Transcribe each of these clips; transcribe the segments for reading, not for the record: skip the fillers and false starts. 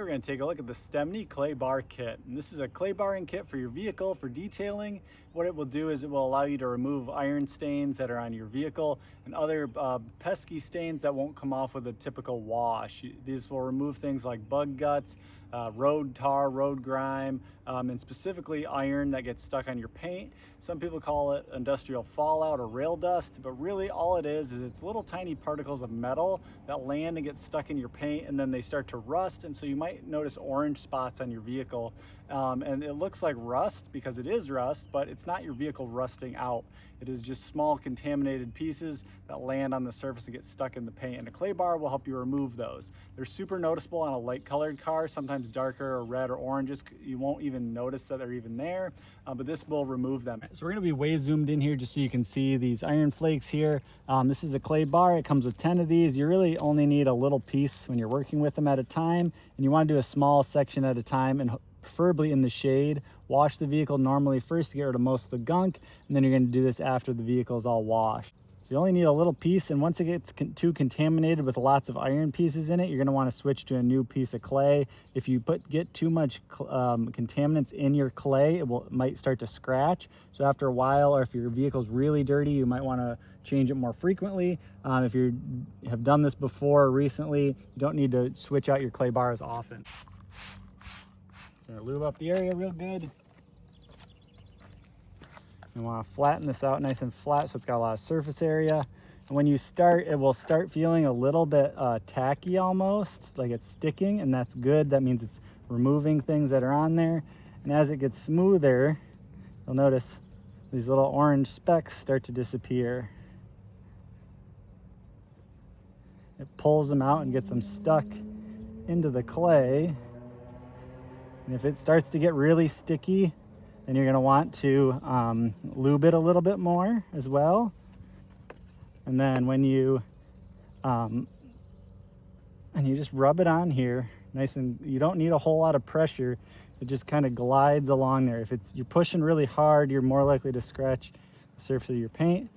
we're going to take a look at the Stemni Clay Bar Kit. And this is a clay barring kit for your vehicle for detailing. What it will do is it will allow you to remove iron stains that are on your vehicle and other pesky stains that won't come off with a typical wash. These will remove things like bug guts, road tar, road grime, and specifically iron that gets stuck on your paint. Some people call it industrial fallout or rail dust, but really all it is it's little tiny particles of metal that land and get stuck in your paint, and then they start to rust, and so you might notice orange spots on your vehicle. And it looks like rust because it is rust, but it's not your vehicle rusting out. It is just small contaminated pieces that land on the surface and get stuck in the paint, and a clay bar will help you remove those. They're super noticeable on a light colored car, sometimes darker or red or oranges. You won't even notice that they're even there, but this will remove them. So we're going to be way zoomed in here just so you can see these iron flakes here. This is a clay bar. It comes with 10 of these. You really only need a little piece when you're working with them at a time, and you want to do a small section at a time, and preferably in the shade. Wash the vehicle normally first to get rid of most of the gunk, and then you're going to do this after the vehicle is all washed. So you only need a little piece, and once it gets too contaminated with lots of iron pieces in it, you're going to want to switch to a new piece of clay. If you get too much contaminants in your clay, it might start to scratch. So after a while, or if your vehicle's really dirty, you might want to change it more frequently. If you have done this before recently, you don't need to switch out your clay bar as often. So lube up the area real good. You want to flatten this out nice and flat so it's got a lot of surface area. And when you start, it will start feeling a little bit tacky almost, like it's sticking, and that's good. That means it's removing things that are on there. And as it gets smoother, you'll notice these little orange specks start to disappear. It pulls them out and gets them stuck into the clay. And if it starts to get really sticky, then you're going to want to lube it a little bit more as well. And then when you just rub it on here nice, and you don't need a whole lot of pressure. It just kind of glides along there. If you're pushing really hard, you're more likely to scratch the surface of your paint.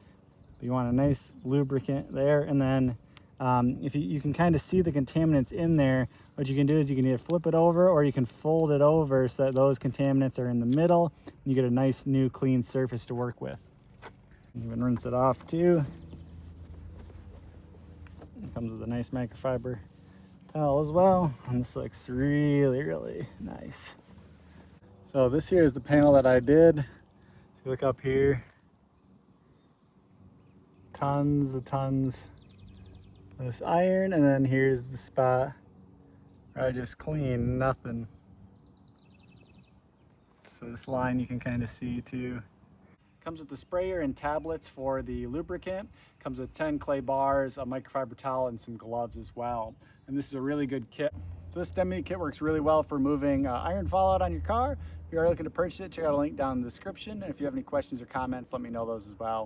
But you want a nice lubricant there. And then if you can kind of see the contaminants in there, what you can do is you can either flip it over or you can fold it over so that those contaminants are in the middle, and you get a nice new clean surface to work with. You can rinse it off too. It comes with a nice microfiber towel as well, and this looks really, really nice. So this here is the panel that I did. If you look up here, tons of this iron, and then here's the spot where I just cleaned nothing. So this line you can kind of see too. Comes with the sprayer and tablets for the lubricant. Comes with 10 clay bars, a microfiber towel, and some gloves as well. And this is a really good kit. So this Stemni kit works really well for removing iron fallout on your car. If you are looking to purchase it, check out a link down in the description. And if you have any questions or comments, let me know those as well.